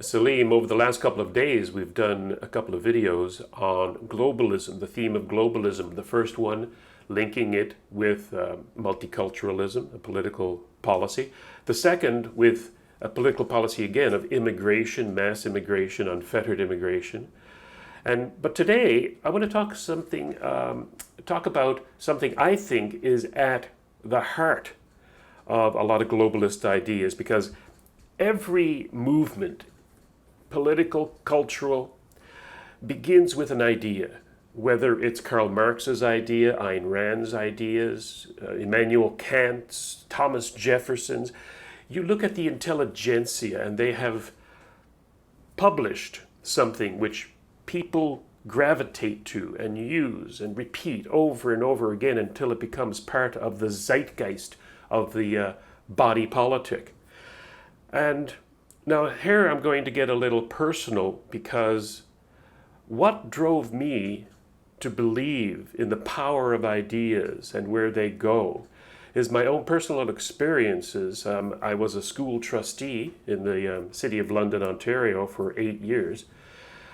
Salim, over the last couple of days, we've done a couple of videos on globalism, the theme of globalism. The first one linking it with multiculturalism, a political policy. The second with a political policy again of immigration, mass immigration, unfettered immigration. But today I want to talk about something I think is at the heart of a lot of globalist ideas, because every movement, political, cultural, begins with an idea. Whether it's Karl Marx's idea, Ayn Rand's ideas, Immanuel Kant's, Thomas Jefferson's. You look at the intelligentsia and they have published something which people gravitate to and use and repeat over and over again until it becomes part of the zeitgeist of the body politic. And now here I'm going to get a little personal, because what drove me to believe in the power of ideas and where they go is my own personal experiences. I was a school trustee in the city of London, Ontario for 8 years.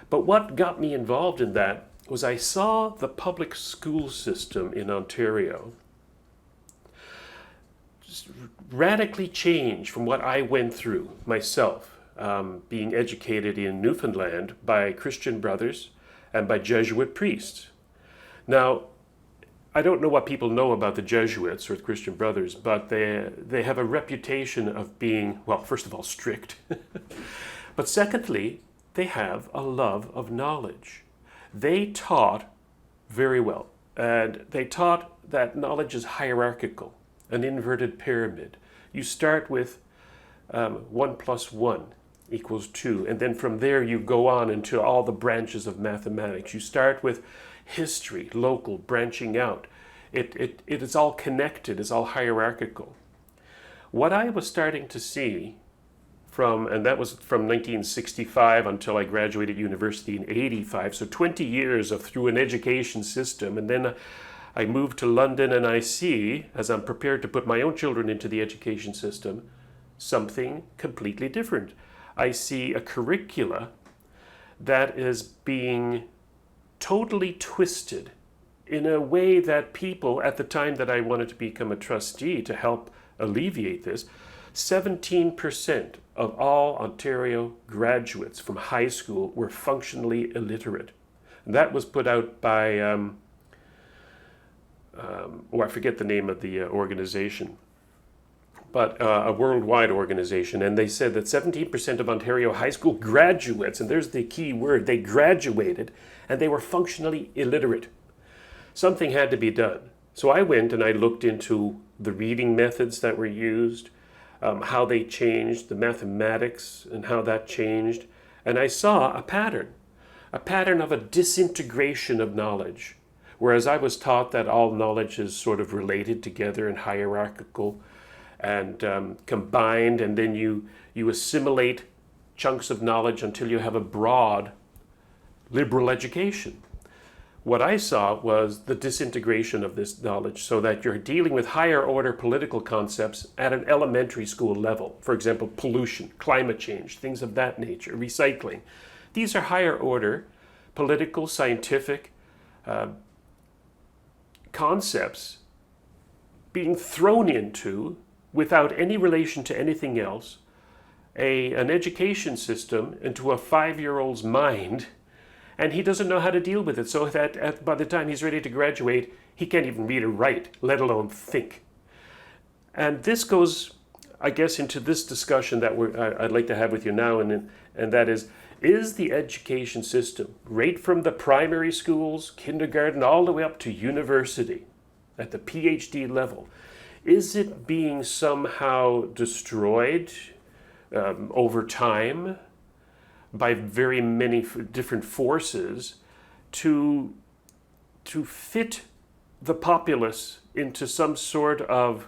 But what got me involved in that was I saw the public school system in Ontario radically change from what I went through myself, being educated in Newfoundland by Christian brothers and by Jesuit priests. Now, I don't know what people know about the Jesuits or the Christian brothers, but they have a reputation of being, well, first of all, strict. But secondly, they have a love of knowledge. They taught very well, and they taught that knowledge is hierarchical, an inverted pyramid. You start with 1 plus 1 equals 2, and then from there you go on into all the branches of mathematics. You start with history, local, branching out. It is all connected, it's all hierarchical. What I was starting to see and that was from 1965 until I graduated university in 85, so 20 years through an education system, and then I moved to London, and I see, as I'm prepared to put my own children into the education system, something completely different. I see a curricula that is being totally twisted in a way that people, at the time that I wanted to become a trustee to help alleviate this, 17% of all Ontario graduates from high school were functionally illiterate. And that was put out by, I forget the name of the organization, but a worldwide organization. And they said that 17% of Ontario high school graduates, and there's the key word, they graduated, and they were functionally illiterate. Something had to be done. So I went and I looked into the reading methods that were used, how they changed, the mathematics and how that changed. And I saw a pattern of a disintegration of knowledge. Whereas I was taught that all knowledge is sort of related together and hierarchical and combined, and then you assimilate chunks of knowledge until you have a broad liberal education. What I saw was the disintegration of this knowledge, so that you're dealing with higher order political concepts at an elementary school level. For example, pollution, climate change, things of that nature, recycling. These are higher order political, scientific concepts being thrown into, without any relation to anything else, an education system into a 5-year-old's mind, and he doesn't know how to deal with it, so that by the time he's ready to graduate, he can't even read or write, let alone think. And this goes, I guess, into this discussion that I'd like to have with you now, and that is the education system, right from the primary schools, kindergarten, all the way up to university, at the PhD level, is it being somehow destroyed over time by very many different forces to fit the populace into some sort of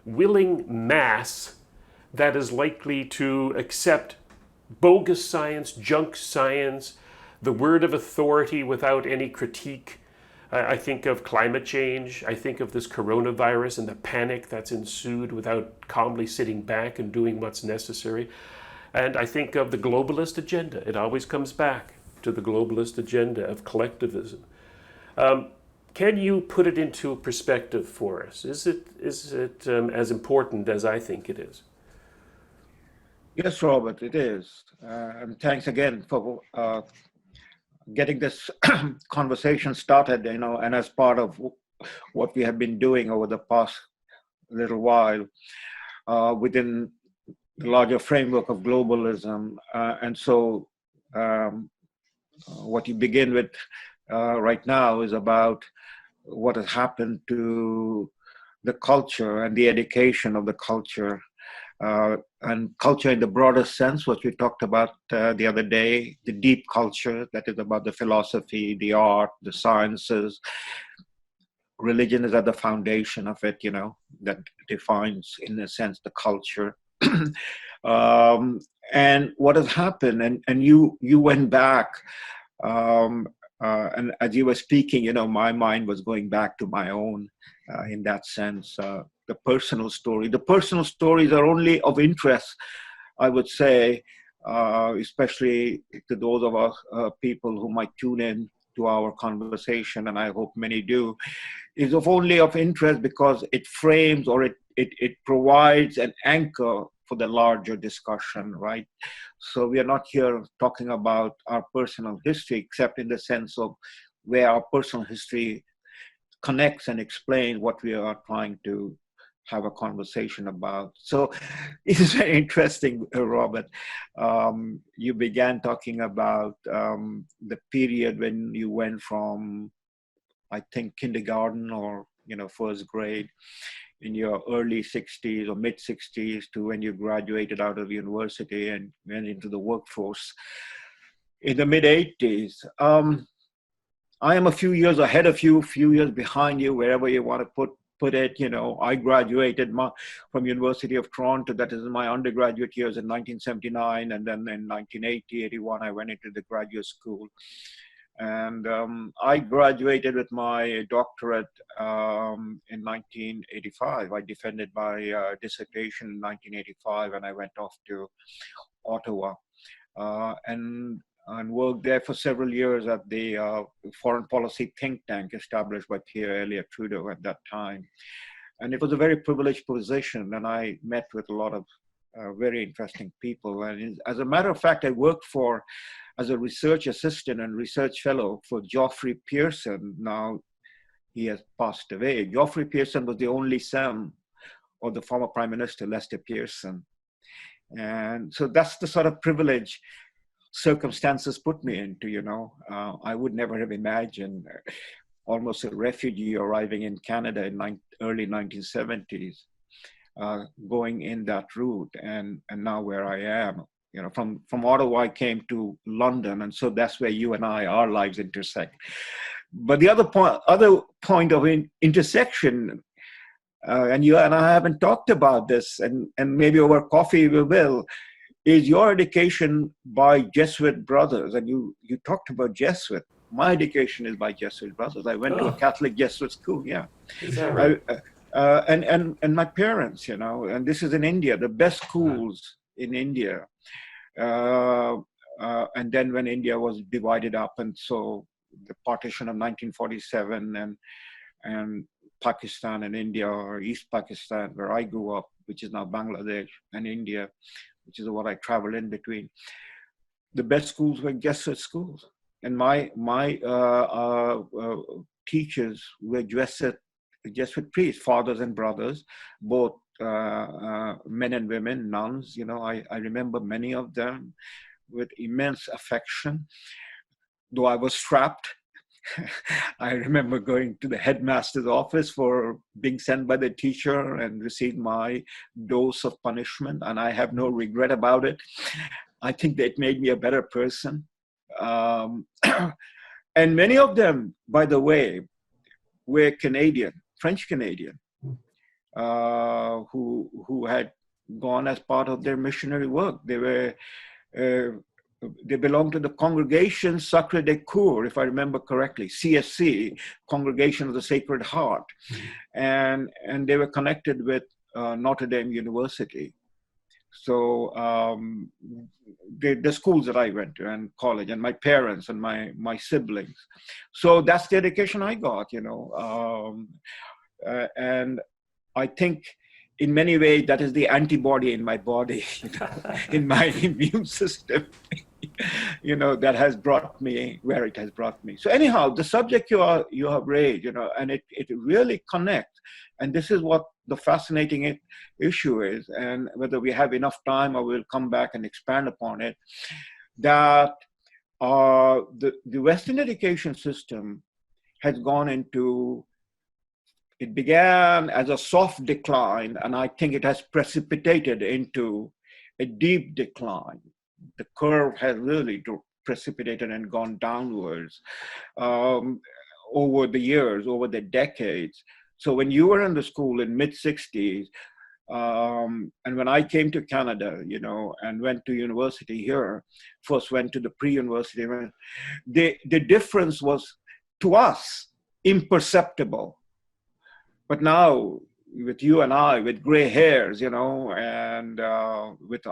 willing mass that is likely to accept bogus science, junk science, the word of authority without any critique? I think of climate change. I think of this coronavirus and the panic that's ensued without calmly sitting back and doing what's necessary. And I think of the globalist agenda. It always comes back to the globalist agenda of collectivism. Can you put it into perspective for us? Is it as important as I think it is? Yes, Robert, it is. And thanks again for getting this conversation started, and as part of what we have been doing over the past little while within the larger framework of globalism. And so what you begin with right now is about what has happened to the culture and the education of the culture. And culture in the broader sense, what we talked about the other day, the deep culture that is about the philosophy, the art, the sciences. Religion is at the foundation of it, that defines, in a sense, the culture. And what has happened, and you went back, and as you were speaking, my mind was going back to my own, in that sense, the personal story. The personal stories are only of interest, I would say, especially to those of us people who might tune in to our conversation, and I hope many do, is only of interest because it frames or it provides an anchor for the larger discussion, right? So we are not here talking about our personal history, except in the sense of where our personal history connects and explains what we are trying to have a conversation about. So it is very interesting, Robert. You began talking about the period when you went from, I think, kindergarten or first grade in your early 60s or mid 60s to when you graduated out of university and went into the workforce in the mid 80s. I am a few years ahead of you, a few years behind you, wherever you want to put it. I graduated from University of Toronto. That is my undergraduate years in 1979, and then in 1980, 81, I went into the graduate school. And I graduated with my doctorate in 1985. I defended my dissertation in 1985, and I went off to Ottawa and worked there for several years at the foreign policy think tank established by Pierre Elliott Trudeau at that time. And it was a very privileged position, and I met with a lot of very interesting people. And as a matter of fact, I worked as a research assistant and research fellow for Geoffrey Pearson. Now he has passed away. Geoffrey Pearson was the only son of the former Prime Minister, Lester Pearson. And so that's the sort of privilege circumstances put me into, I would never have imagined almost a refugee arriving in Canada in early 1970s, going in that route, and now where I am. From Ottawa, I came to London, and so that's where you and our lives intersect. But the other point of intersection, and you and I haven't talked about this, and maybe over coffee we will, is your education by Jesuit brothers. And you talked about Jesuit. My education is by Jesuit brothers. I went to a Catholic Jesuit school. Yeah. Is that right? And my parents, and this is in India, the best schools in India. And then when India was divided up, and so the partition of 1947 and Pakistan and India, or East Pakistan, where I grew up, which is now Bangladesh, and India, which is what I traveled in between. The best schools were Jesuit schools. And my teachers were Jesuit priests, fathers and brothers, both men and women, nuns. I remember many of them with immense affection, though I was strapped. I remember going to the headmaster's office for being sent by the teacher and received my dose of punishment, and I have no regret about it. I think that it made me a better person. And many of them, by the way, were Canadian, French Canadian, who had gone as part of their missionary work. They belonged to the Congregation Sacre de Coeur, if I remember correctly, CSC, Congregation of the Sacred Heart. And they were connected with Notre Dame University. So the schools that I went to and college and my parents and my siblings. So that's the education I got, and I think in many ways that is the antibody in my body, in my immune system, that has brought me where it has brought me. So anyhow, the subject you have raised, and it really connects. And this is what the fascinating issue is. And whether we have enough time or we'll come back and expand upon it, that the Western education system has gone into, it began as a soft decline, and I think it has precipitated into a deep decline. The curve has really precipitated and gone downwards over the years, over the decades. So when you were in the school in mid-60s, and when I came to Canada, and went to university here, first went to the pre-university, the difference was, to us, imperceptible. But now, with you and I, with gray hairs, and with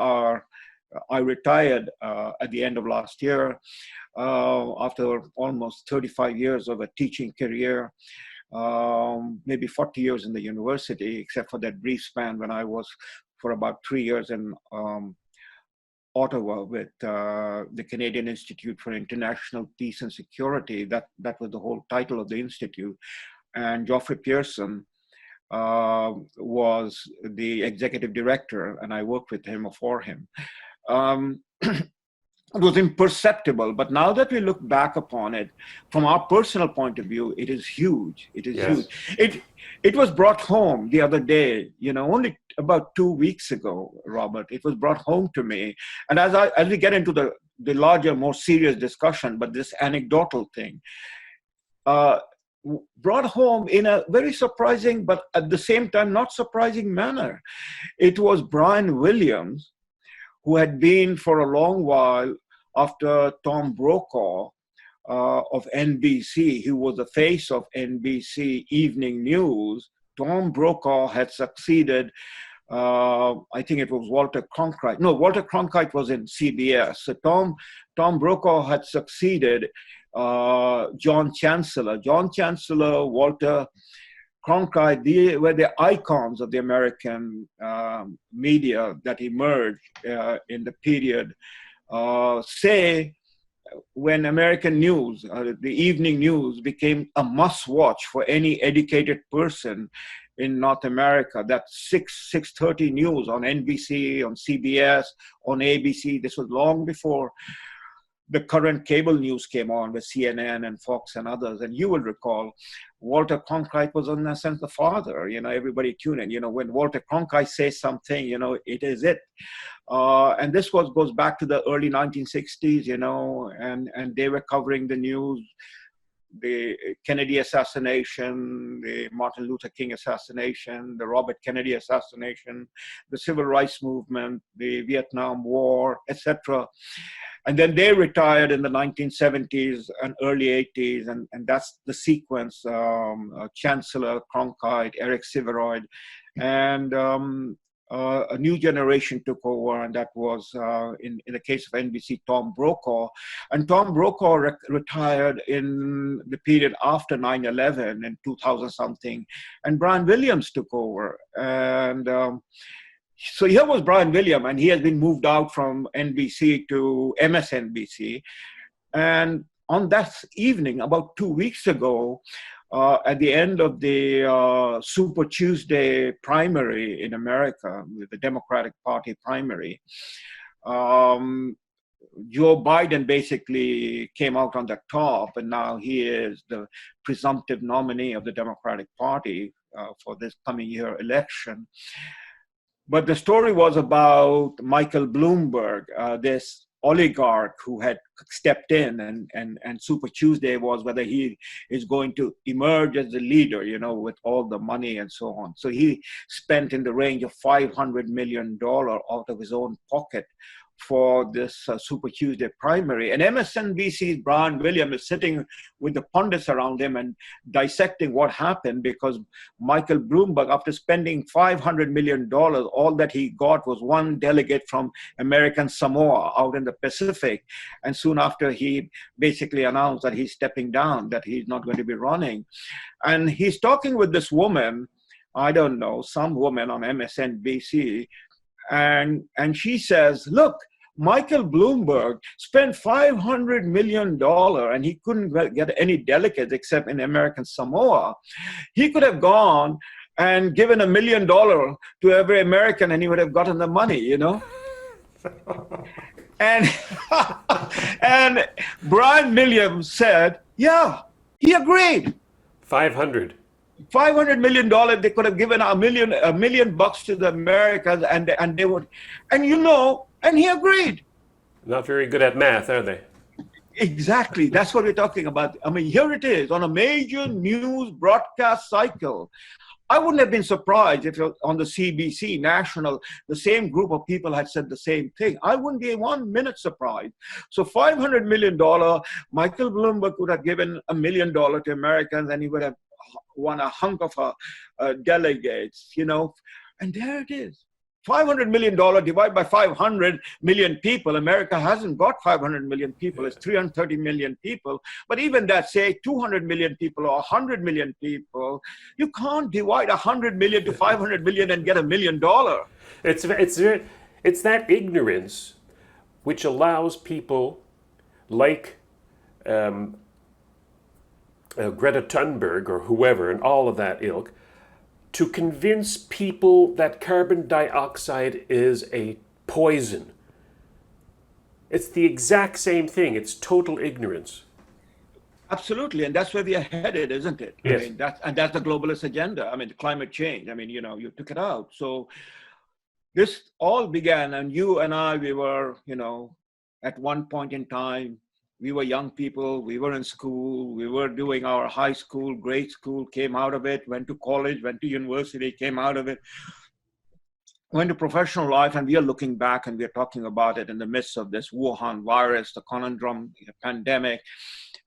I retired at the end of last year after almost 35 years of a teaching career, maybe 40 years in the university, except for that brief span when I was for about 3 years in Ottawa with the Canadian Institute for International Peace and Security. That was the whole title of the institute. And Geoffrey Pearson was the executive director, and I worked with him or for him. It was imperceptible, but now that we look back upon it, from our personal point of view, it is huge. It is huge. It was brought home the other day, only about 2 weeks ago, Robert. It was brought home to me, and as we get into the larger, more serious discussion, but this anecdotal thing, brought home in a very surprising, but at the same time not surprising manner. It was Brian Williams, who had been for a long while after Tom Brokaw of NBC. He was the face of NBC Evening News. Tom Brokaw had succeeded, I think it was Walter Cronkite. No, Walter Cronkite was in CBS. So Tom Brokaw had succeeded John Chancellor. John Chancellor, Walter Cronkite, they were the icons of the American media that emerged in the period. Say, when American news, the evening news, became a must-watch for any educated person in North America. That 6:30 news on NBC, on CBS, on ABC. This was long before the current cable news came on with CNN and Fox and others. And you will recall, Walter Cronkite was in a sense the father, everybody tune in, when Walter Cronkite says something, it is it. And this goes back to the early 1960s, and they were covering the news, the Kennedy assassination, the Martin Luther King assassination, the Robert Kennedy assassination, the civil rights movement, the Vietnam War, etc. And then they retired in the 1970s and early 80s, and that's the sequence, Chancellor, Cronkite, Eric Siveroid, and a new generation took over, and that was, in the case of NBC, Tom Brokaw. And Tom Brokaw retired in the period after 9/11 in 2000-something, and Brian Williams took over. And so here was Brian Williams, and he has been moved out from NBC to MSNBC. And on that evening, about 2 weeks ago, at the end of the Super Tuesday primary in America, the Democratic Party primary, Joe Biden basically came out on the top, and now he is the presumptive nominee of the Democratic Party for this coming year election. But the story was about Michael Bloomberg, this oligarch who had stepped in, and Super Tuesday was whether he is going to emerge as the leader, with all the money and so on. So he spent in the range of $500 million out of his own pocket for this Super Tuesday primary. And MSNBC's Brian Williams is sitting with the pundits around him and dissecting what happened, because Michael Bloomberg, after spending $500 million, all that he got was one delegate from American Samoa out in the Pacific. And soon after, he basically announced that he's stepping down, that he's not going to be running. And he's talking with this woman, I don't know, some woman on MSNBC, and she says, look, Michael Bloomberg spent $500 million and he couldn't get any delegates except in American Samoa. He could have gone and given $1 million to every American and he would have gotten the money, you know? And, and Brian Williams said, yeah, he agreed. $500 million, they could have given $1 million bucks to the Americans and they would, and you know, and he agreed. Not very good at math, are they? Exactly. That's what we're talking about. I mean, here it is on a major news broadcast cycle. I wouldn't have been surprised if on the CBC National, the same group of people had said the same thing. I wouldn't be 1 minute surprised. So $500 million, Michael Bloomberg would have given $1 million to Americans and he would have won a hunk of delegates, you know. And there it is. $500 million divided by 500 million people. America hasn't got 500 million people. It's 330 million people. But even that, say 200 million people or 100 million people, you can't divide 100 million to 500 million and get $1 million. It's that ignorance which allows people like Greta Thunberg or whoever and all of that ilk to convince people that carbon dioxide is a poison. It's the exact same thing. It's total ignorance. Absolutely, and that's where we are headed, isn't it? Yes. I mean, that's the globalist agenda. I mean, the climate change. I mean, you know, you took it out. So this all began, and you and I, we were, you know, at one point in time, we were young people, we were in school, we were doing our high school, grade school, came out of it, went to college, went to university, came out of it, went to professional life, and we are looking back and we are talking about it in the midst of this Wuhan virus, the conundrum, the pandemic,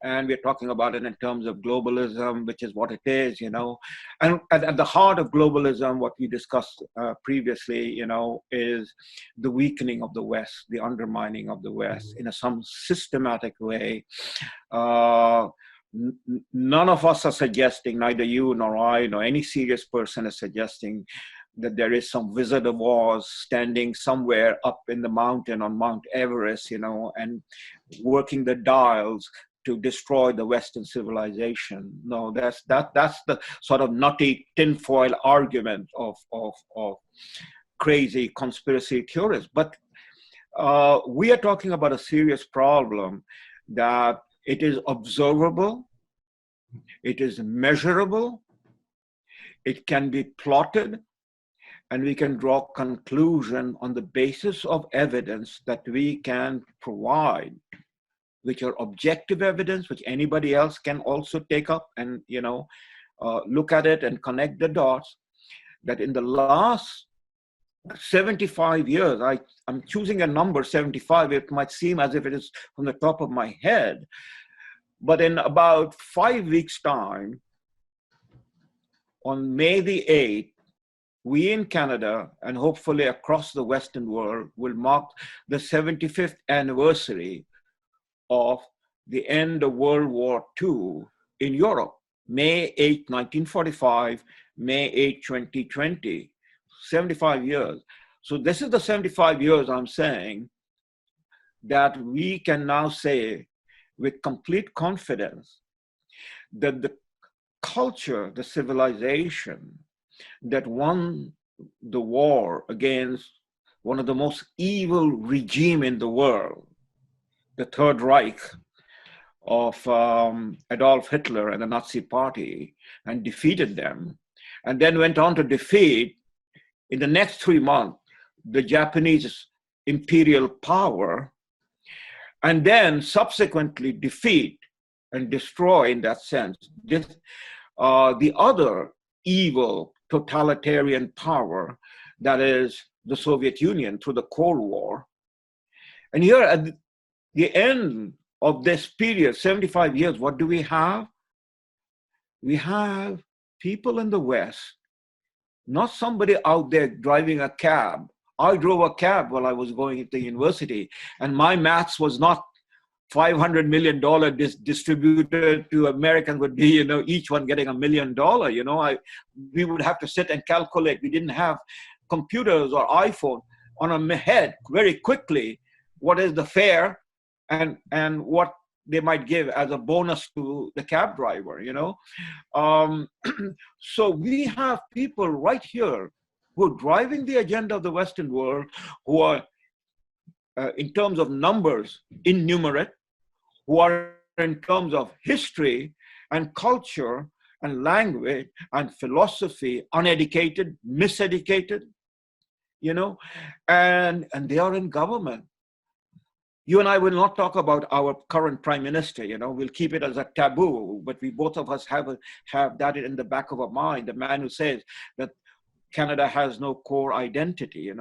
and we're talking about it in terms of globalism, which is what it is, you know. And at the heart of globalism, what we discussed previously, you know, is the weakening of the West, the undermining of the West in some systematic way. None of us are suggesting, neither you nor I nor any serious person is suggesting that there is some Wizard of Oz standing somewhere up in the mountain on Mount Everest, you know, and working the dials to destroy the Western civilization. No, that's the sort of nutty tinfoil argument of crazy conspiracy theorists. But we are talking about a serious problem that it is observable, it is measurable, it can be plotted, and we can draw conclusion on the basis of evidence that we can provide, which are objective evidence, which anybody else can also take up and, you know, look at it and connect the dots, that in the last 75 years, I'm choosing a number 75, it might seem as if it is from the top of my head, but in about 5 weeks' time, on May the 8th, we in Canada and hopefully across the Western world will mark the 75th anniversary of the end of World War II in Europe, May 8, 1945, May 8, 2020, 75 years. So this is the 75 years I'm saying that we can now say with complete confidence that the culture, the civilization that won the war against one of the most evil regime in the world, the Third Reich of Adolf Hitler and the Nazi Party, and defeated them, and then went on to defeat, in the next 3 months, the Japanese imperial power, and then subsequently defeat and destroy, in that sense, the other evil totalitarian power, that is the Soviet Union, through the Cold War. And here at the end of this period, 75 years, what do we have? We have people in the West, not somebody out there driving a cab. I drove a cab while I was going to university, and my maths was not $500 million distributed to Americans would be, each one getting $1 million. We would have to sit and calculate. We didn't have computers or iPhone on our head very quickly. What is the fare and what they might give as a bonus to the cab driver, So we have people right here who are driving the agenda of the Western world, who are, in terms of numbers, innumerate, who are in terms of history and culture and language and philosophy, uneducated, miseducated, and they are in government. You and I will not talk about our current prime minister, we'll keep it as a taboo, but we both of us have that in the back of our mind, the man who says that Canada has no core identity,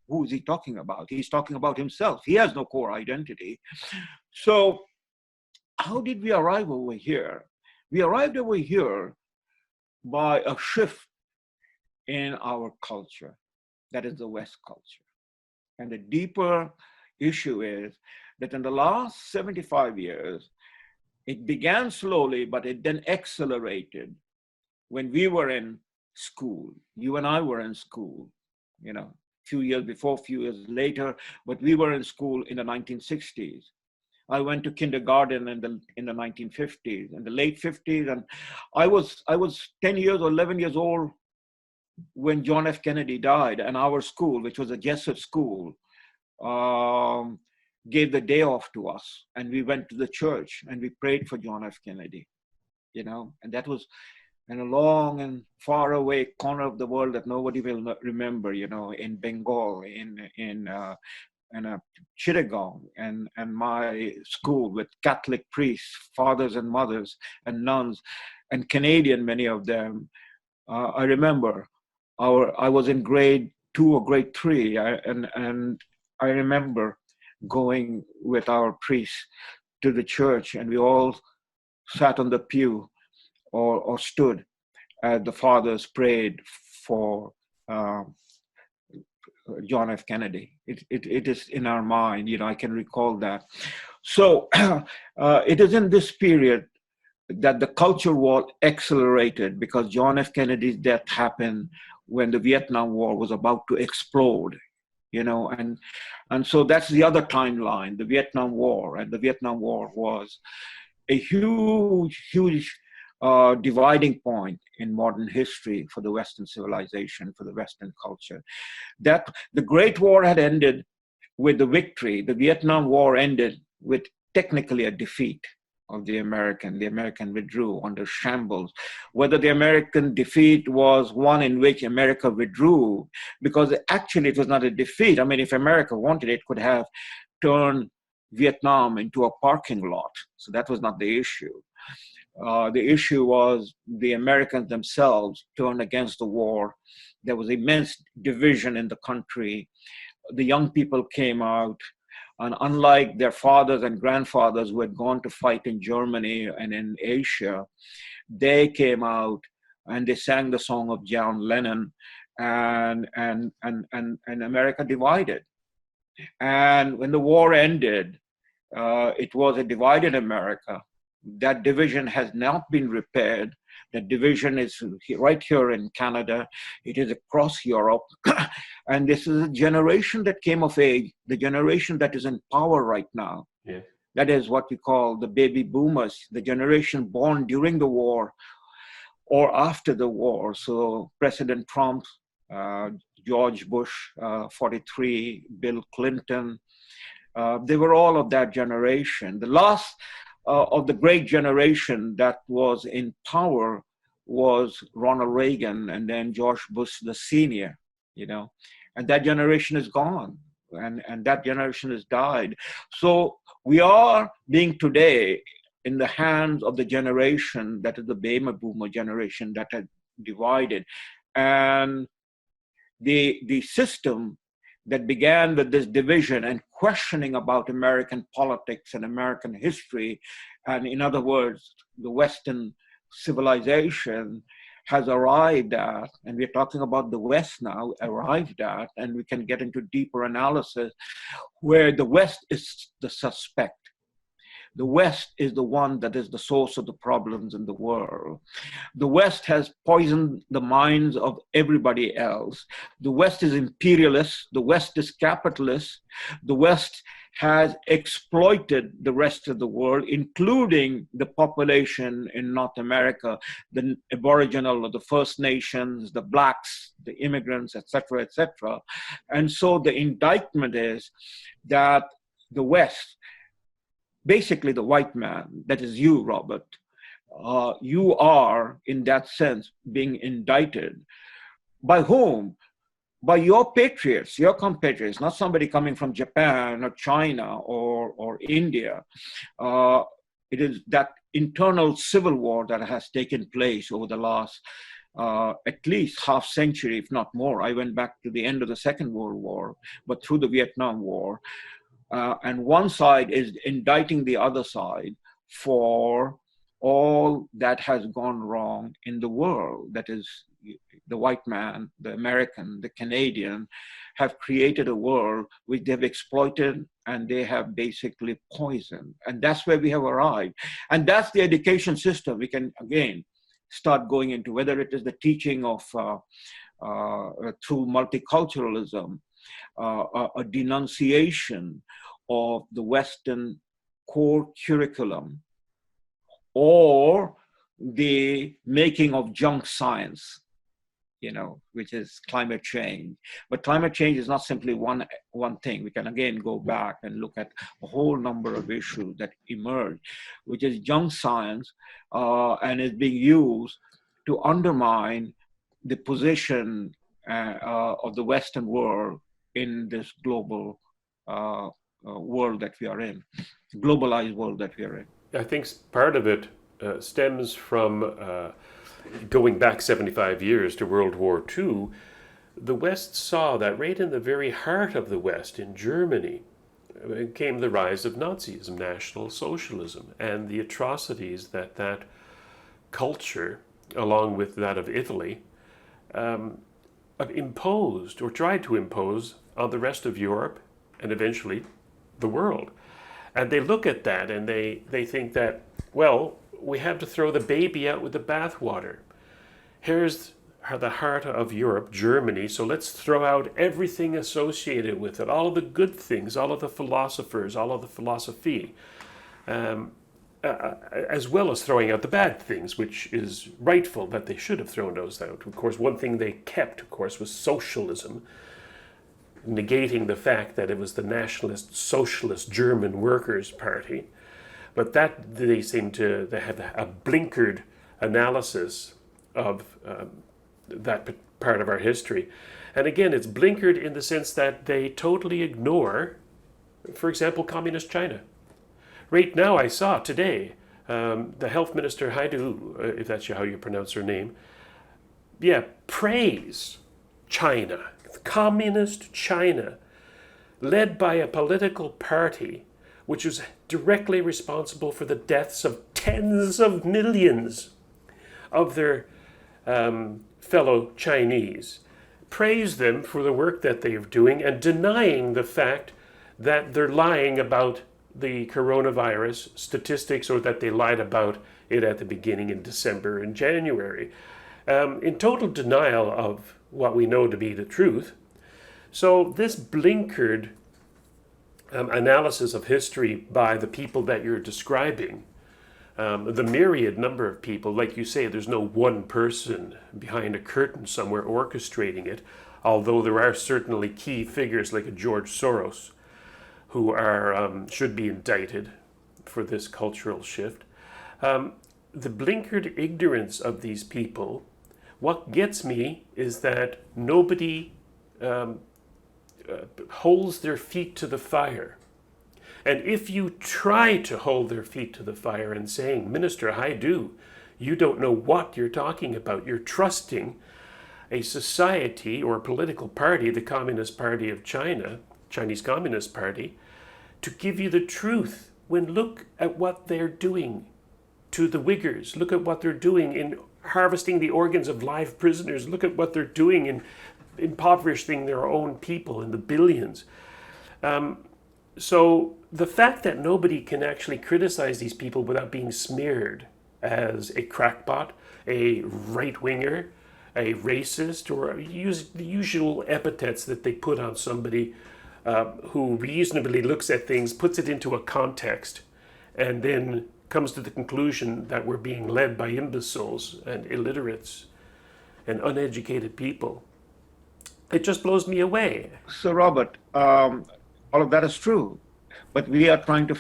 who is he talking about? He's talking about himself. He has no core identity. So how did we arrive over here? We arrived over here by a shift in our culture, that is the West culture. And the deeper issue is that in the last 75 years, it began slowly, but it then accelerated when we were in school. You and I were in school, a few years before, a few years later, but we were in school in the 1960s. I went to kindergarten in the 1950s, in the late 50s, and I was 10 years or 11 years old when John F. Kennedy died, and our school, which was a Jesuit school, gave the day off to us, and we went to the church and we prayed for John F. Kennedy, and that was in a long and far away corner of the world that nobody will remember, in Bengal, in Chittagong, and my school with Catholic priests, fathers and mothers and nuns, and Canadian, many of them. I remember I was in grade 2 or grade 3, and I remember going with our priests to the church, and we all sat on the pew or stood as the fathers prayed for John F. Kennedy. It is in our mind, I can recall that. So it is in this period that the culture war accelerated, because John F. Kennedy's death happened when the Vietnam War was about to explode, and so that's the other timeline, the Vietnam War. And the Vietnam War was a huge dividing point in modern history for the Western civilization, for the Western culture. That the Great War had ended with the victory. The Vietnam War ended with technically a defeat of the American. The American withdrew under shambles. Whether the American defeat was one in which America withdrew, because actually it was not a defeat. I mean, if America wanted, it could have turned Vietnam into a parking lot. So that was not the issue. The issue was the Americans themselves turned against the war. There was immense division in the country. The young people came out, and unlike their fathers and grandfathers who had gone to fight in Germany and in Asia, they came out and they sang the song of John Lennon, and America divided. And when the war ended, it was a divided America. That division has not been repaired. That division is right here in Canada. It is across Europe. And this is a generation that came of age, the generation that is in power right now. Yeah. That is what we call the baby boomers, the generation born during the war or after the war. So President Trump, George Bush, 43, Bill Clinton, they were all of that generation. The last of the great generation that was in power was Ronald Reagan, and then George Bush the senior, and that generation is gone, and that generation has died. So we are being today in the hands of the generation that is the baby boomer generation that had divided, and the system that began with this division and questioning about American politics and American history. And in other words, the Western civilization has arrived at, and we're talking about the West now, arrived at, and we can get into deeper analysis, where the West is the suspect. The West is the one that is the source of the problems in the world. The West has poisoned the minds of everybody else. The West is imperialist. The West is capitalist. The West has exploited the rest of the world, including the population in North America, the Aboriginal or the First Nations, the Blacks, the immigrants, etc., etc. And so the indictment is that the West, basically the white man, that is you, Robert, you are, in that sense, being indicted. By whom? By your patriots, your compatriots, not somebody coming from Japan or China or India. It is that internal civil war that has taken place over the last at least half century, if not more. I went back to the end of the Second World War, but through the Vietnam War. And one side is indicting the other side for all that has gone wrong in the world. That is, the white man, the American, the Canadian have created a world which they've exploited and they have basically poisoned. And that's where we have arrived. And that's the education system. We can, again, start going into whether it is the teaching of through multiculturalism, a denunciation of the Western core curriculum, or the making of junk science, which is climate change. But climate change is not simply one thing. We can again go back and look at a whole number of issues that emerge, which is junk science, and is being used to undermine the position of the Western world in this global world that we are in, globalized world that we are in. I think part of it stems from going back 75 years to World War II. The West saw that right in the very heart of the West, in Germany, came the rise of Nazism, National Socialism, and the atrocities that culture, along with that of Italy, imposed or tried to impose on the rest of Europe and eventually the world. And they look at that and they think that, well, we have to throw the baby out with the bathwater. Here's the heart of Europe, Germany, so let's throw out everything associated with it, all of the good things, all of the philosophers, all of the philosophy, as well as throwing out the bad things, which is rightful that they should have thrown those out. Of course, one thing they kept, of course, was socialism, negating the fact that it was the Nationalist Socialist German Workers' Party. But that they have a blinkered analysis of that part of our history. And again, it's blinkered in the sense that they totally ignore, for example, Communist China. Right now, I saw today, the health minister, Haidu, if that's how you pronounce her name, praise China, Communist China, led by a political party which was directly responsible for the deaths of tens of millions of their fellow Chinese. Praise them for the work that they are doing and denying the fact that they're lying about the coronavirus statistics, or that they lied about it at the beginning in December and January, in total denial of what we know to be the truth. So this blinkered analysis of history by the people that you're describing, the myriad number of people, like you say, there's no one person behind a curtain somewhere orchestrating it, although there are certainly key figures like a George Soros who are should be indicted for this cultural shift. The blinkered ignorance of these people, what gets me is that nobody holds their feet to the fire. And if you try to hold their feet to the fire and saying, Minister Haidu, you don't know what you're talking about, you're trusting a society or a political party, the Communist Party of China, Chinese Communist Party, to give you the truth when look at what they're doing to the Uyghurs. Look at what they're doing in harvesting the organs of live prisoners. Look at what they're doing in impoverishing their own people in the billions. So the fact that nobody can actually criticize these people without being smeared as a crackpot, a right-winger, a racist, or use the usual epithets that they put on somebody who reasonably looks at things, puts it into a context, and then comes to the conclusion that we're being led by imbeciles and illiterates and uneducated people. It just blows me away. So, Robert, all of that is true, but we are trying to,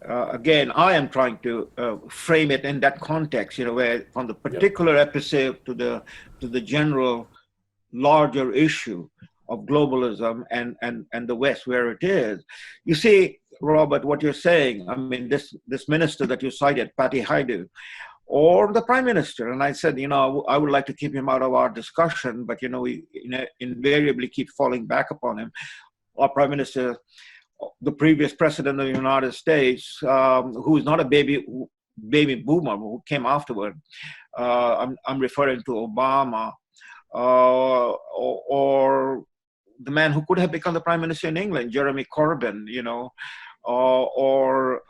again, I am trying to frame it in that context, where from the particular episode to the general larger issue of globalism and the West, where it is. You see, Robert, what you're saying, I mean, this minister that you cited, Patty Haidu, or the prime minister, and I said, I would like to keep him out of our discussion, but, we invariably keep falling back upon him. Our prime minister, the previous president of the United States, who is not a baby boomer, who came afterward. I'm referring to Obama, or the man who could have become the prime minister in England, Jeremy Corbyn, or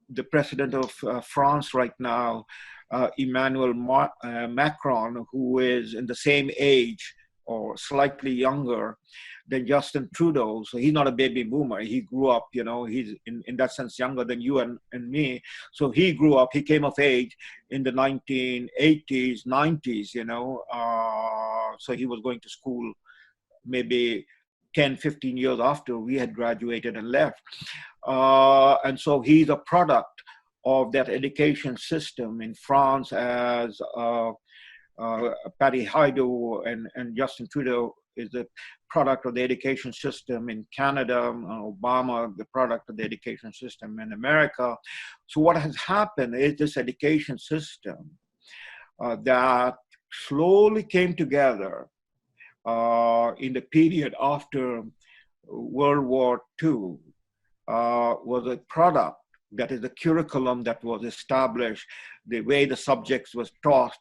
the president of France right now, Emmanuel Macron, who is in the same age or slightly younger than Justin Trudeau. So he's not a baby boomer. He grew up, he's in that sense younger than you and me. So he grew up, he came of age in the 1980s, 90s, so he was going to school maybe 10, 15 years after we had graduated and left. And so he's a product of that education system in France, as Patty Haidu and Justin Trudeau is the product of the education system in Canada, Obama, the product of the education system in America. So what has happened is this education system that slowly came together in the period after World War II was a product, that is the curriculum that was established, the way the subjects was taught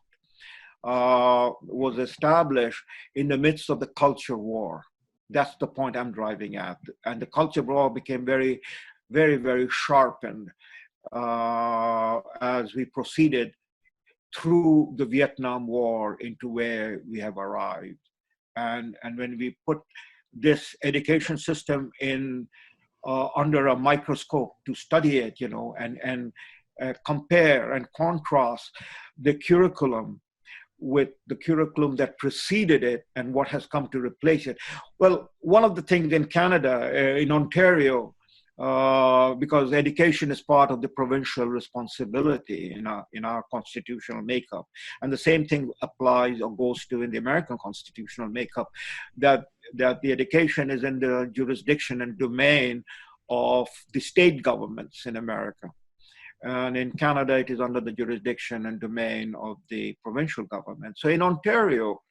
was established in the midst of the culture war. That's the point I'm driving at. And the culture war became very, very, very sharpened as we proceeded through the Vietnam War into where we have arrived. And when we put this education system in under a microscope to study it, and compare and contrast the curriculum with the curriculum that preceded it and what has come to replace it. Well, one of the things in Canada, in Ontario, because education is part of the provincial responsibility in our constitutional makeup, and the same thing applies or goes to in the American constitutional makeup, that the education is in the jurisdiction and domain of the state governments in America. And in Canada, it is under the jurisdiction and domain of the provincial government. So in Ontario,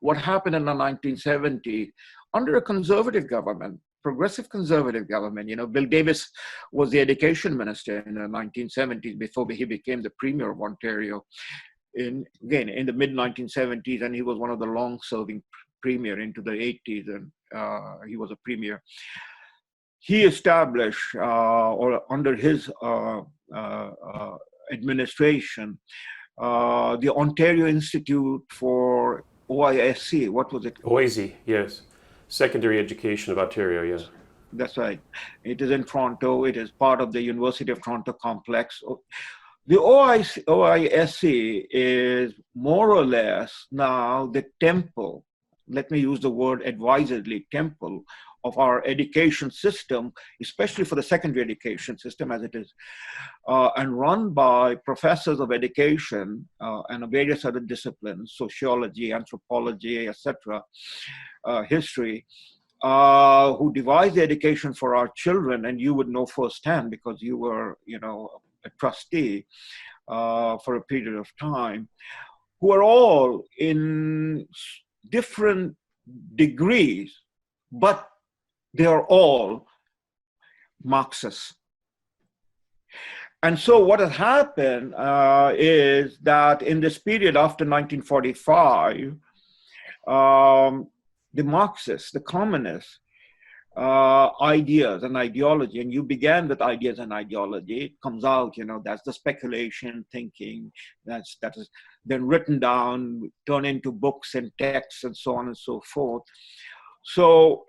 what happened in the 1970s, under a conservative government, progressive conservative government, Bill Davis was the education minister in the 1970s before he became the premier of Ontario, in the mid-1970s, and he was one of the long-serving premier into the 80s, and he was a premier. He established, or under his administration, the Ontario Institute for OISC. What was it? OISC, yes. Secondary Education of Ontario, yes. That's right. It is in Toronto. It is part of the University of Toronto complex. The OISC is more or less now the temple, let me use the word advisedly, temple of our education system, especially for the secondary education system as it is, and run by professors of education and various other disciplines, sociology, anthropology, etc., history, who devise the education for our children, and you would know firsthand because you were, a trustee for a period of time. who are all in different degrees, but they are all Marxists. And so what has happened is that in this period after 1945, the Marxists, the communists, ideas and ideology, and you began with ideas and ideology, it comes out, that's the speculation thinking, that is then written down, turned into books and texts and so on and so forth. So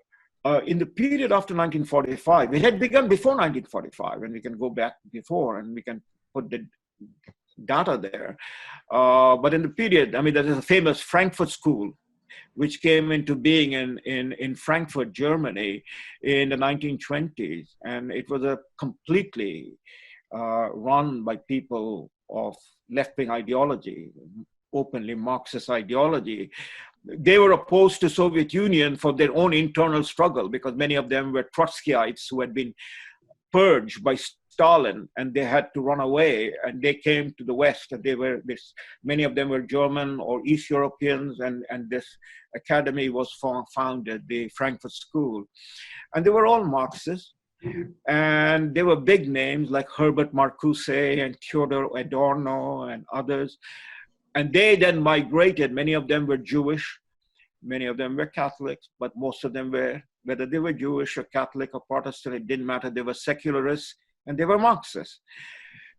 in the period after 1945, it had begun before 1945, and we can go back before and we can put the data there. But in the period, there's a famous Frankfurt School, which came into being in Frankfurt, Germany in the 1920s. And it was a completely run by people of left-wing ideology, openly Marxist ideology. They were opposed to Soviet Union for their own internal struggle, because many of them were Trotskyites who had been purged by Stalin, and they had to run away, and they came to the West, and many of them were German or East Europeans, and this academy was founded, the Frankfurt School. And they were all Marxists, and they were big names like Herbert Marcuse and Theodor Adorno and others. And they then migrated. Many of them were Jewish, many of them were Catholics, but most of them were, whether they were Jewish or Catholic or Protestant, it didn't matter. They were secularists and they were Marxists.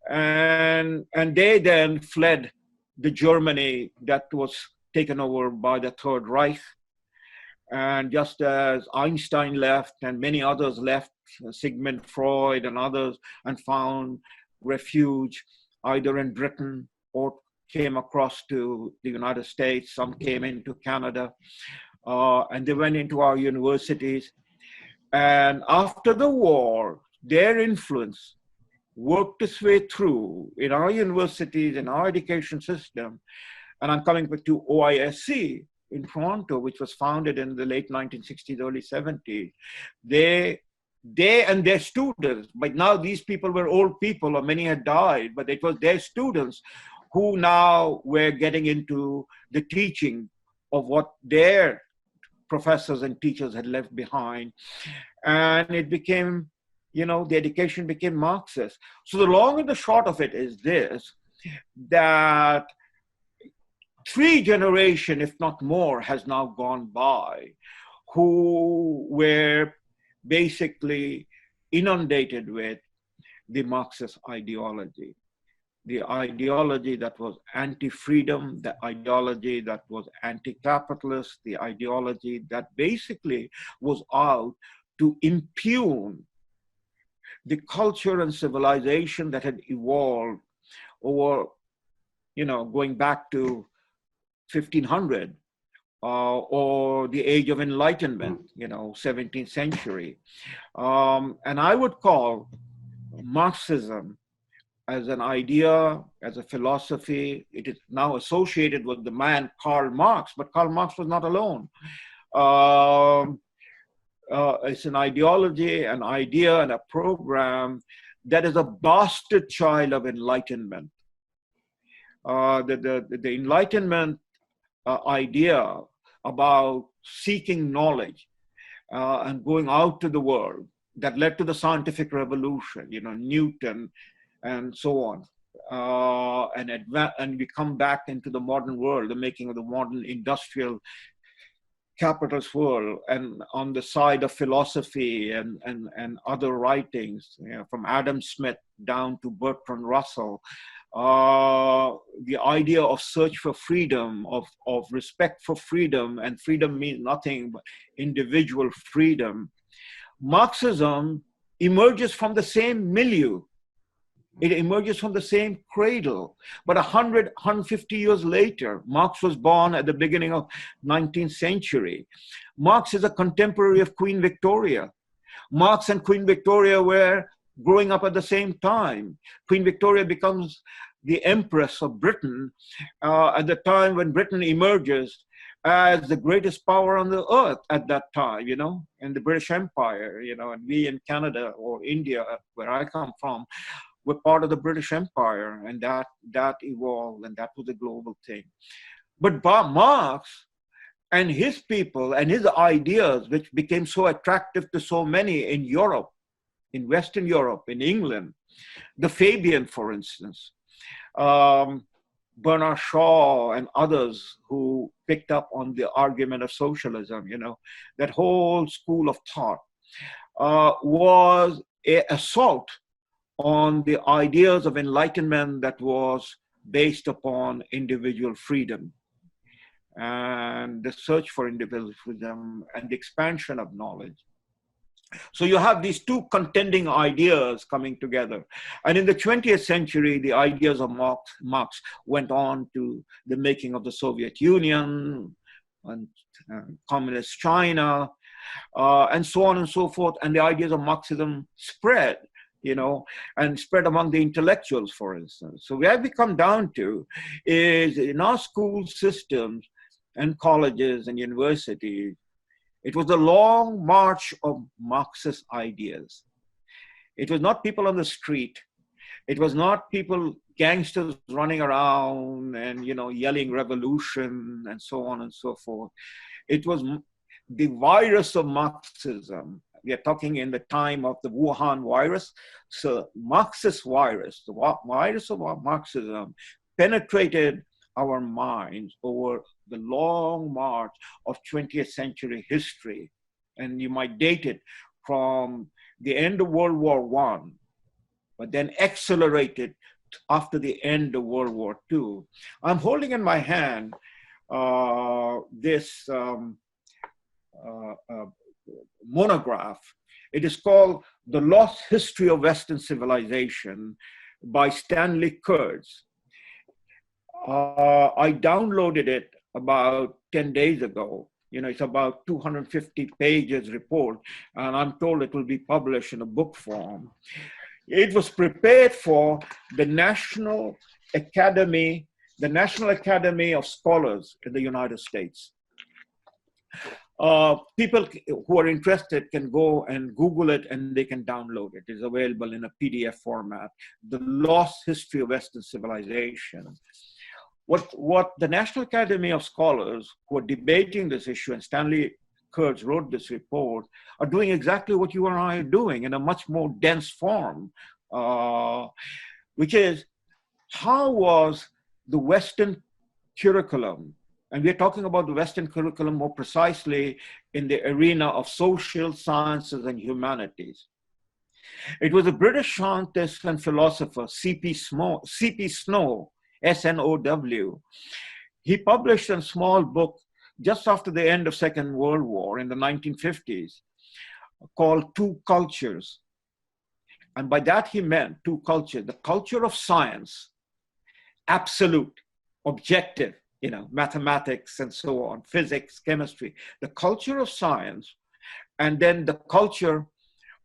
And they then fled the Germany that was taken over by the Third Reich. And just as Einstein left and many others left, Sigmund Freud and others, and found refuge either in Britain or came across to the United States, some came into Canada, and they went into our universities. And after the war, their influence worked its way through in our universities, in our education system. And I'm coming back to OISC in Toronto, which was founded in the late 1960s, early 70s. They and their students, but now these people were old people, or many had died, but it was their students who now were getting into the teaching of what their professors and teachers had left behind. And it became, the education became Marxist. So the long and the short of it is this, that 3 generations, if not more, has now gone by, who were basically inundated with the Marxist ideology. The ideology that was anti-freedom, the ideology that was anti-capitalist, the ideology that basically was out to impugn the culture and civilization that had evolved over, going back to 1500 or the age of enlightenment, 17th century. And I would call Marxism as an idea, as a philosophy. It is now associated with the man Karl Marx, but Karl Marx was not alone. It's an ideology, an idea, and a program that is a bastard child of enlightenment. The enlightenment idea about seeking knowledge and going out to the world that led to the scientific revolution, Newton, and so on. And we come back into the modern world, the making of the modern industrial capitalist world, and on the side of philosophy and other writings, from Adam Smith down to Bertrand Russell, the idea of search for freedom, of respect for freedom, and freedom means nothing but individual freedom. Marxism emerges from the same milieu. It emerges from the same cradle. But 150 years later, Marx was born at the beginning of 19th century. Marx is a contemporary of Queen Victoria. Marx and Queen Victoria were growing up at the same time. Queen Victoria becomes the Empress of Britain at the time when Britain emerges as the greatest power on the earth at that time, in the British Empire, and we in Canada or India, where I come from, were part of the British Empire, and that evolved, and that was a global thing. But Marx and his people and his ideas, which became so attractive to so many in Europe, in Western Europe, in England, the Fabian, for instance, Bernard Shaw and others who picked up on the argument of socialism, that whole school of thought was an assault on the ideas of enlightenment that was based upon individual freedom and the search for individual freedom and the expansion of knowledge. So you have these two contending ideas coming together. And in the 20th century, the ideas of Marx went on to the making of the Soviet Union and communist China, and so on and so forth. And the ideas of Marxism spread, and spread among the intellectuals, for instance. So where we come down to is in our school systems and colleges and universities, it was a long march of Marxist ideas. It was not people on the street. It was not people, gangsters running around and, yelling revolution and so on and so forth. It was the virus of Marxism. We are talking in the time of the Wuhan virus. So Marxist virus, the virus of Marxism penetrated our minds over the long march of 20th century history. And you might date it from the end of World War I, but then accelerated after the end of World War II. I'm holding in my hand this monograph. It is called The Lost History of Western Civilization by Stanley Kurtz. I downloaded it about 10 days ago. It's about 250 pages report, and I'm told it will be published in a book form. It was prepared for the National Academy of Scholars in the United States. People who are interested can go and Google it, and they can download it. It's available in a PDF format. The Lost History of Western Civilization. What the National Academy of Scholars who are debating this issue, and Stanley Kurtz wrote this report, are doing exactly what you and I are doing in a much more dense form, which is, how was the Western curriculum, and we're talking about the Western curriculum more precisely in the arena of social sciences and humanities. It was a British scientist and philosopher, C.P. Snow, S-N-O-W. He published a small book just after the end of Second World War in the 1950s called Two Cultures. And by that he meant two cultures: the culture of science, absolute, objective, mathematics and so on, physics, chemistry, the culture of science, and then the culture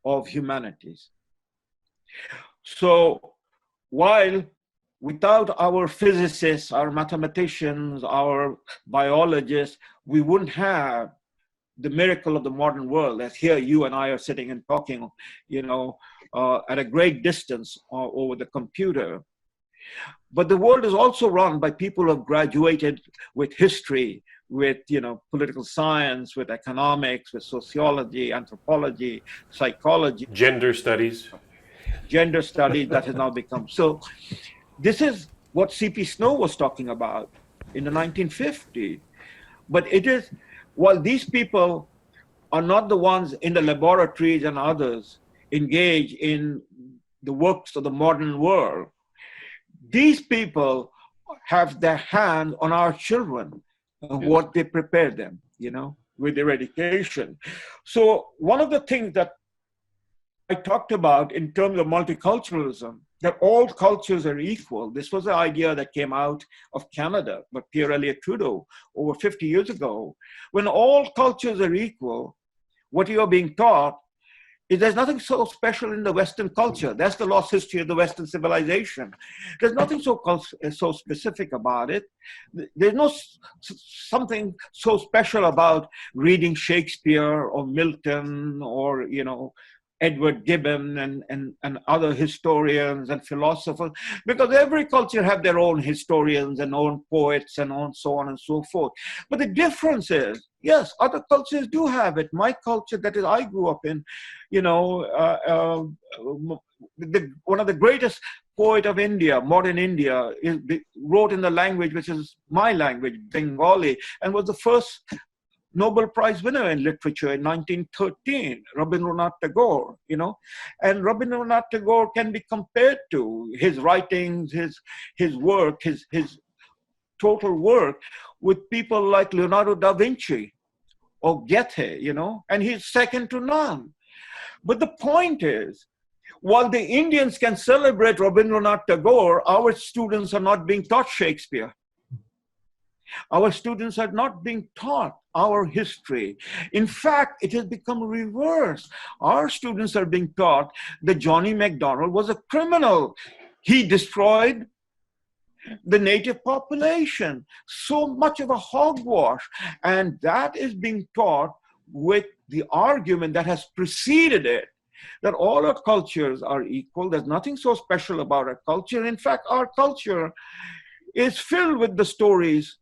of humanities. So while without our physicists, our mathematicians, our biologists, we wouldn't have the miracle of the modern world, as here you and I are sitting and talking, at a great distance over the computer. But the world is also run by people who have graduated with history, with political science, with economics, with sociology, anthropology, psychology. Gender studies. That has now become. So this is what C.P. Snow was talking about in the 1950s. But it is, while these people are not the ones in the laboratories and others engaged in the works of the modern world, these people have their hand on our children and what they prepare them, with their education. So one of the things that I talked about in terms of multiculturalism, that all cultures are equal. This was an idea that came out of Canada by Pierre Elliott Trudeau over 50 years ago. When all cultures are equal, what you are being taught is there's nothing so special in the Western culture. That's the lost history of the Western civilization. There's nothing so specific about it. There's no something so special about reading Shakespeare or Milton or, Edward Gibbon and other historians and philosophers, because every culture have their own historians and own poets and on so on and so forth. But the difference is, yes, other cultures do have it. My culture, that is, I grew up in, you know, one of the greatest poet of India, modern India, wrote in the language which is my language, Bengali, and was the first Nobel Prize winner in literature in 1913, Rabindranath Tagore, you know. And Rabindranath Tagore can be compared to his writings, his work, his total work with people like Leonardo da Vinci or Goethe, you know, and he's second to none. But the point is, while the Indians can celebrate Rabindranath Tagore, our students are not being taught Shakespeare. Our students are not being taught our history. In fact, it has become reversed. Our students are being taught that Johnny MacDonald was a criminal. He destroyed the native population. So much of a hogwash. And that is being taught with the argument that has preceded it, that all our cultures are equal. There's nothing so special about our culture. In fact, our culture is filled with the stories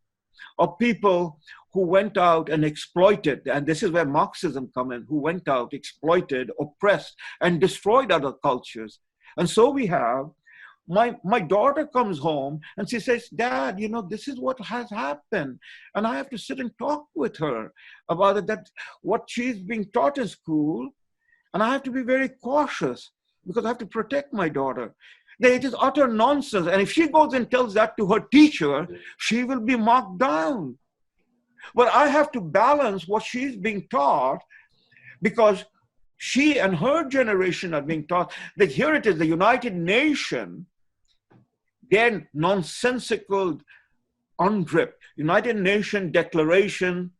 of people who went out and exploited, and this is where Marxism come in, who went out, exploited, oppressed, and destroyed other cultures. And so we have, my daughter comes home and she says, Dad, you know, this is what has happened. And I have to sit and talk with her about it, that what she's being taught in school, and I have to be very cautious because I have to protect my daughter. That it is utter nonsense. And if she goes and tells that to her teacher, she will be marked down. But I have to balance what she's being taught, because she and her generation are being taught that here it is, the United Nations, their nonsensical UNDRIP, United Nations Declaration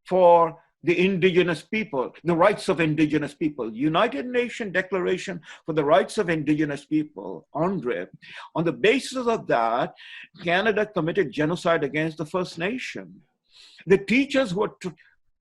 for the indigenous people, the rights of indigenous people, United Nations Declaration for the Rights of Indigenous People, UNDRIP. On the basis of that, Canada committed genocide against the First Nation. The teachers who are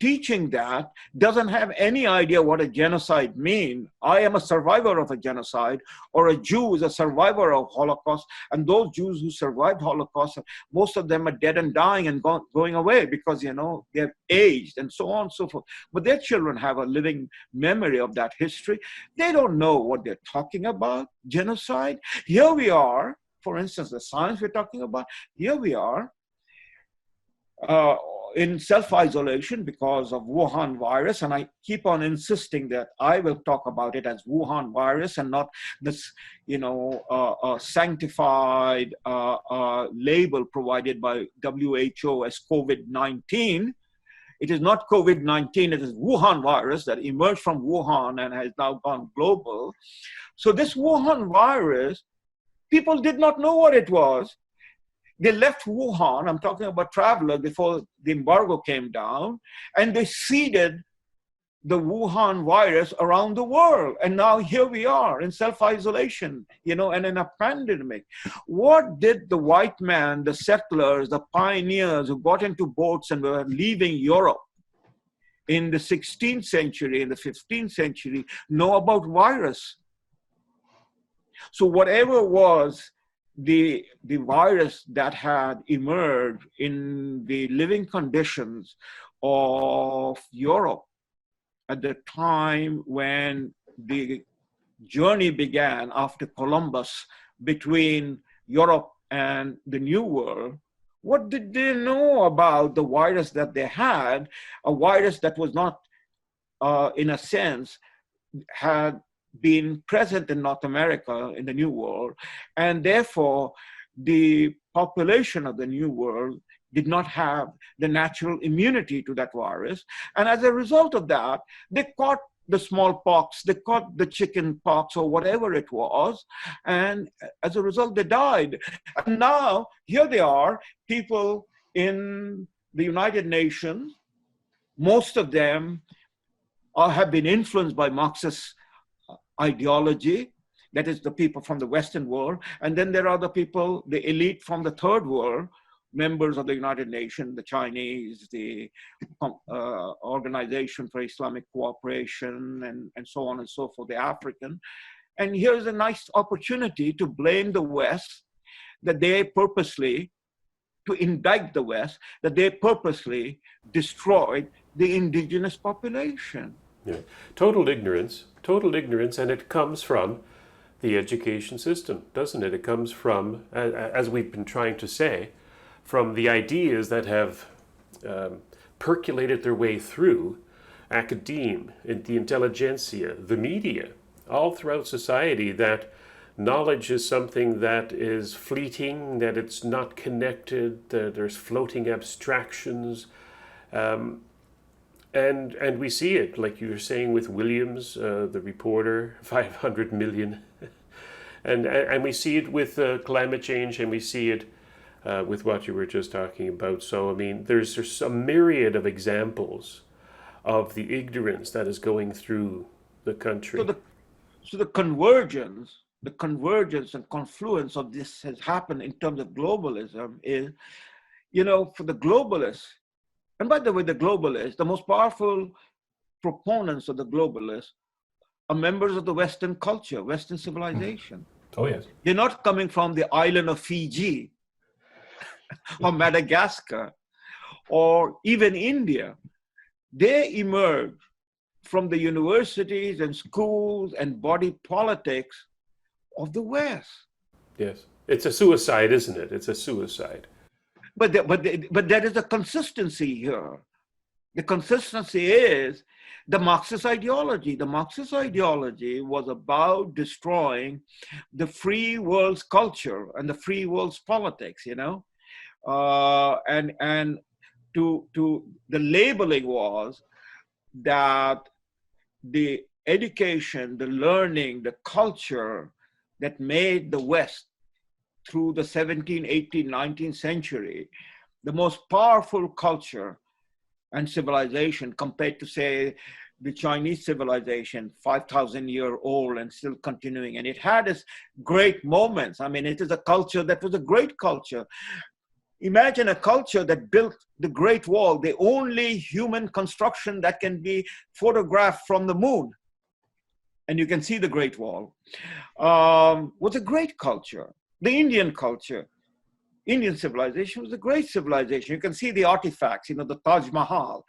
teaching that doesn't have any idea what a genocide means. I am a survivor of a genocide, or a Jew is a survivor of Holocaust, and those Jews who survived Holocaust, most of them are dead and dying and going away because, you know, they've aged and so on and so forth. But their children have a living memory of that history. They don't know what they're talking about, genocide. Here we are, for instance, the science we're talking about, here we are, in self-isolation because of Wuhan virus, and I keep on insisting that I will talk about it as Wuhan virus and not this, you know, sanctified label provided by WHO as COVID-19. It is not COVID-19, it is Wuhan virus that emerged from Wuhan and has now gone global. So this Wuhan virus, people did not know what it was. They left Wuhan, I'm talking about travelers before the embargo came down, and they seeded the Wuhan virus around the world. And now here we are in self-isolation, you know, and in a pandemic. What did the white man, the settlers, the pioneers who got into boats and were leaving Europe in the 16th century, in the 15th century, know about virus? So whatever was the virus that had emerged in the living conditions of Europe at the time when the journey began after Columbus between Europe and the New World, what did they know about the virus that they had? A virus that was not, in a sense, had been present in North America in the New World, and therefore the population of the New World did not have the natural immunity to that virus. And as a result of that, they caught the smallpox, they caught the chicken pox or whatever it was, and as a result they died. And now here they are, people in the United Nations, most of them have been influenced by Marxist ideology, that is the people from the Western world, and then there are the people, the elite from the third world, members of the United Nations, the Chinese, the Organization for Islamic Cooperation, and so on and so forth, the African. And here's a nice opportunity to blame the West, that they purposely, to indict the West, that they purposely destroyed the indigenous population. Yeah. Total ignorance, and it comes from the education system, doesn't it? It comes from, as we've been trying to say, from the ideas that have percolated their way through academe, the intelligentsia, the media, all throughout society, that knowledge is something that is fleeting, that it's not connected, that there's floating abstractions. And we see it, like you were saying with Williams, the reporter, 500 million. and we see it with climate change, and we see it with what you were just talking about. So, I mean, there's a myriad of examples of the ignorance that is going through the country. So the convergence and confluence of this has happened in terms of globalism is, for the globalists, and by the way, the globalists, the most powerful proponents of the globalists are members of the Western culture, Western civilization. Oh, yes. They're not coming from the island of Fiji or Madagascar or even India. They emerge from the universities and schools and body politics of the West. Yes. It's a suicide, isn't it? It's a suicide. But there is a consistency here. The consistency is the Marxist ideology. The Marxist ideology was about destroying the free world's culture and the free world's politics, and to the labeling was that the education, the learning, the culture that made the West through the 17th, 18th, 19th century, the most powerful culture and civilization compared to, say, the Chinese civilization, 5,000-year-old and still continuing. And it had its great moments. I mean, it is a culture that was a great culture. Imagine a culture that built the Great Wall, the only human construction that can be photographed from the moon. And you can see the Great Wall. Was a great culture. The Indian culture, Indian civilization was a great civilization. You can see the artifacts, the Taj Mahal.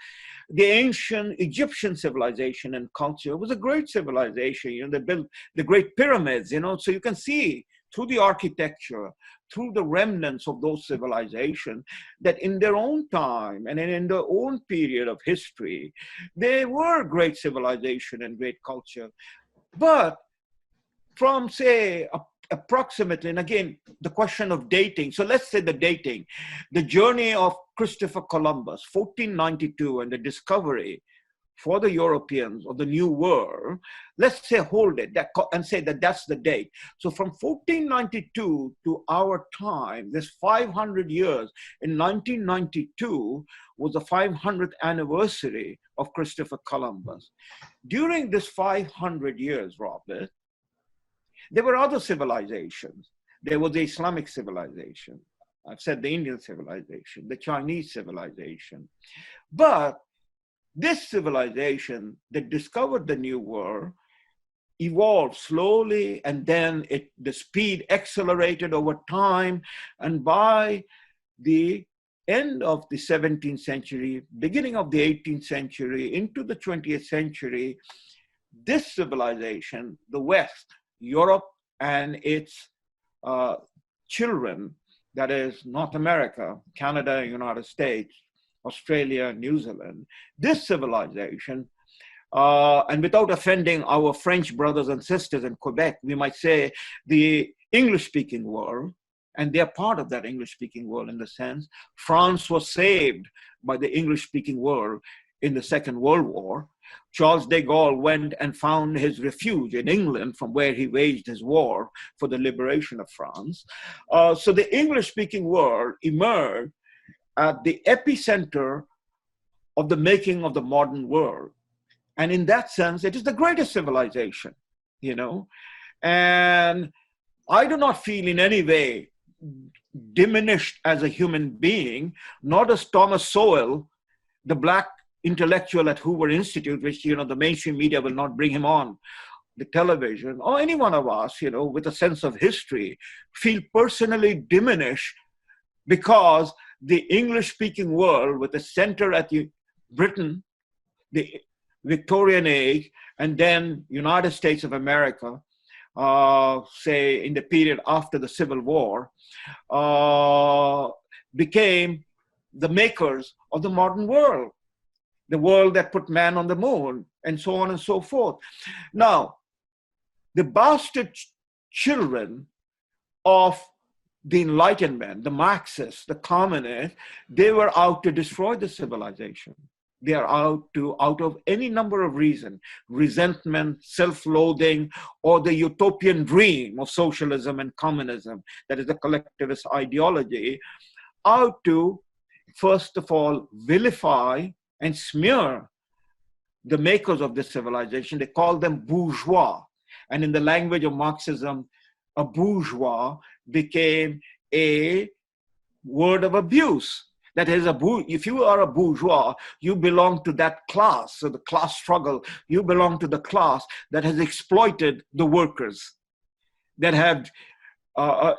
The ancient Egyptian civilization and culture was a great civilization. They built the great pyramids, so you can see through the architecture, through the remnants of those civilizations, that in their own time and in their own period of history, they were great civilization and great culture. But from, say, approximately, and again, the question of dating. So let's say the journey of Christopher Columbus, 1492, and the discovery for the Europeans of the New World, let's say hold it and say that that's the date. So from 1492 to our time, this 500 years, in 1992 was the 500th anniversary of Christopher Columbus. During this 500 years, Robert, there were other civilizations. There was the Islamic civilization. I've said the Indian civilization, the Chinese civilization. But this civilization that discovered the New World evolved slowly, and then the speed accelerated over time. And by the end of the 17th century, beginning of the 18th century, into the 20th century, this civilization, the West, Europe and its children, that is North America, Canada, United States, Australia, New Zealand, this civilization, and without offending our French brothers and sisters in Quebec, we might say the English-speaking world, and they're part of that English-speaking world in the sense France was saved by the English-speaking world in the Second World War. Charles de Gaulle went and found his refuge in England, from where he waged his war for the liberation of France. So the English-speaking world emerged at the epicenter of the making of the modern world. And in that sense, it is the greatest civilization, And I do not feel in any way diminished as a human being, not as Thomas Sowell, the black intellectual at Hoover Institute, which, the mainstream media will not bring him on the television, or any one of us, with a sense of history, feel personally diminished because the English-speaking world, with a center at Britain, the Victorian age, and then United States of America, say in the period after the Civil War, became the makers of the modern world, the world that put man on the moon, and so on and so forth. Now, the bastard children of the Enlightenment, the Marxists, the communists, they were out to destroy the civilization. They are out of any number of reasons: resentment, self-loathing, or the utopian dream of socialism and communism, that is the collectivist ideology, out to, first of all, vilify and smear the makers of this civilization. They call them bourgeois. And in the language of Marxism, a bourgeois became a word of abuse. That is, if you are a bourgeois, you belong to that class, so the class struggle, you belong to the class that has exploited the workers, that have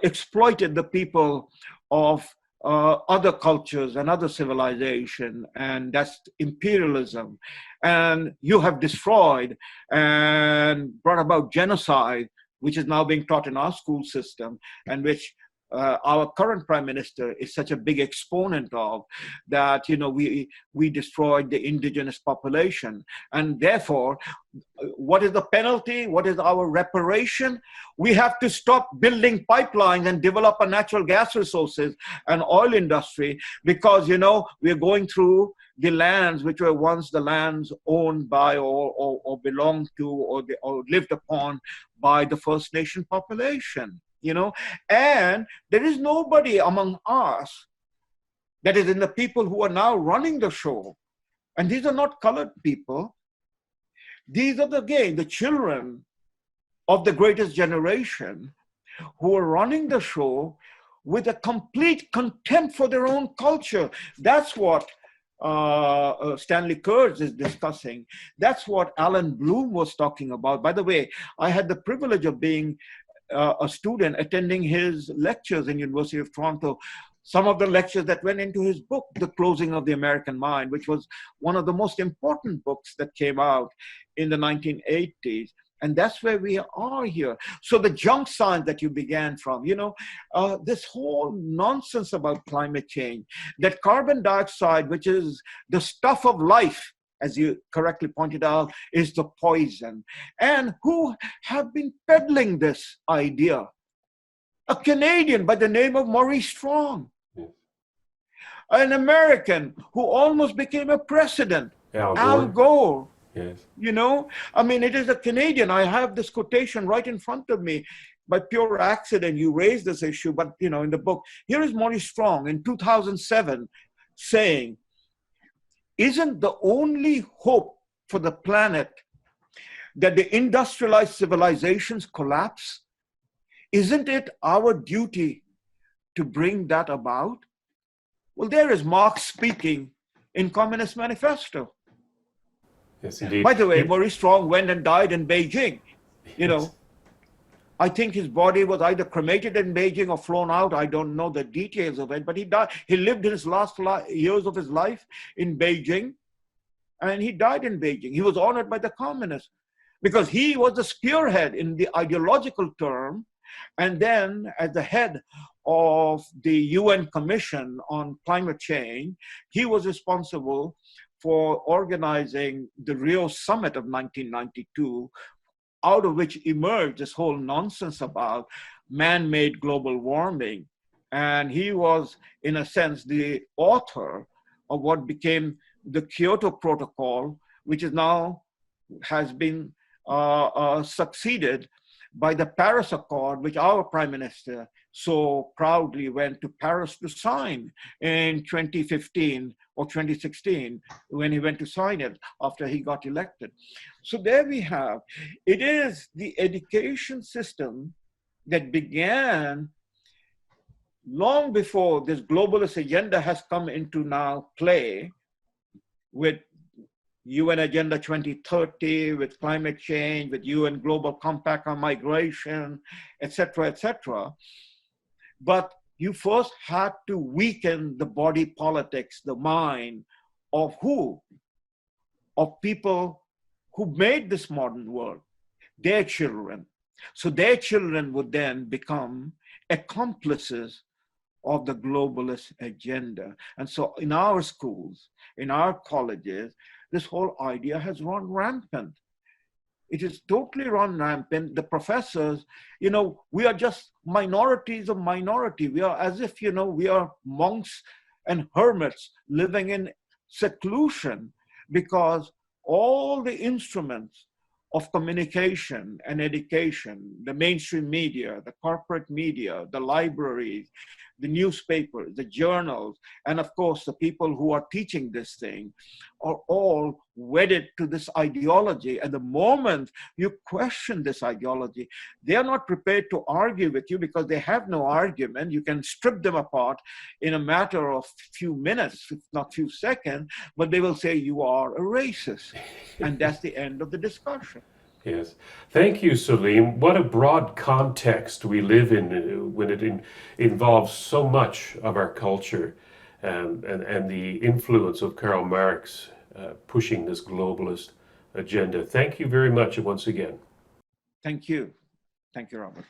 exploited the people of other cultures and other civilization, and that's imperialism. And you have destroyed and brought about genocide, which is now being taught in our school system, and which our current prime minister is such a big exponent of, that we destroyed the indigenous population. And therefore, what is the penalty? What is our reparation? We have to stop building pipelines and develop a natural gas resources and oil industry, because we're going through the lands which were once the lands owned by or belonged to or lived upon by the First Nation population. And there is nobody among us, that is in the people who are now running the show. And these are not colored people. These are, the children of the greatest generation who are running the show with a complete contempt for their own culture. That's what Stanley Kurz is discussing. That's what Alan Bloom was talking about. By the way, I had the privilege of being a student attending his lectures in University of Toronto. Some of the lectures that went into his book, The Closing of the American Mind, which was one of the most important books that came out in the 1980s. And that's where we are here. So the junk science that you began from, this whole nonsense about climate change, that carbon dioxide, which is the stuff of life, as you correctly pointed out, is the poison. And who have been peddling this idea? A Canadian by the name of Maurice Strong. An American who almost became a president, Al Gore. Yes. It is a Canadian. I have this quotation right in front of me. By pure accident, you raised this issue, but in the book, here is Maurice Strong in 2007 saying, "Isn't the only hope for the planet that the industrialized civilizations collapse? Isn't it our duty to bring that about?" Well, there is Marx speaking in Communist Manifesto. Yes, indeed. By the way, Maurice Strong went and died in Beijing. Yes. I think his body was either cremated in Beijing or flown out. I don't know the details of it, but he died. He lived his last years of his life in Beijing, and he died in Beijing. He was honored by the communists because he was the spearhead in the ideological term. And then as the head of the UN Commission on Climate Change, he was responsible for organizing the Rio Summit of 1992, out of which emerged this whole nonsense about man-made global warming. And he was, in a sense, the author of what became the Kyoto Protocol, which is now has been succeeded by the Paris Accord, which our Prime Minister so proudly went to Paris to sign in 2015 or 2016, when he went to sign it after he got elected. So there we have, it is the education system that began long before this globalist agenda has come into now play with UN Agenda 2030, with climate change, with UN Global Compact on migration, etc., etc. But you first had to weaken the body politics, the mind of who? Of people who made this modern world, their children. So their children would then become accomplices of the globalist agenda. And so in our schools, in our colleges, this whole idea has run rampant. It is totally run rampant. The professors, we are just minorities of minority. We are as if, we are monks and hermits living in seclusion, because all the instruments of communication and education, the mainstream media, the corporate media, the libraries, the newspapers, the journals, and of course the people who are teaching this thing are all wedded to this ideology. And the moment you question this ideology, they are not prepared to argue with you, because they have no argument. You can strip them apart in a matter of few minutes, if not few seconds, but they will say you are a racist. And that's the end of the discussion. Yes. Thank you, Salim. What a broad context we live in when it involves so much of our culture, and the influence of Karl Marx pushing this globalist agenda. Thank you very much once again. Thank you. Thank you, Robert.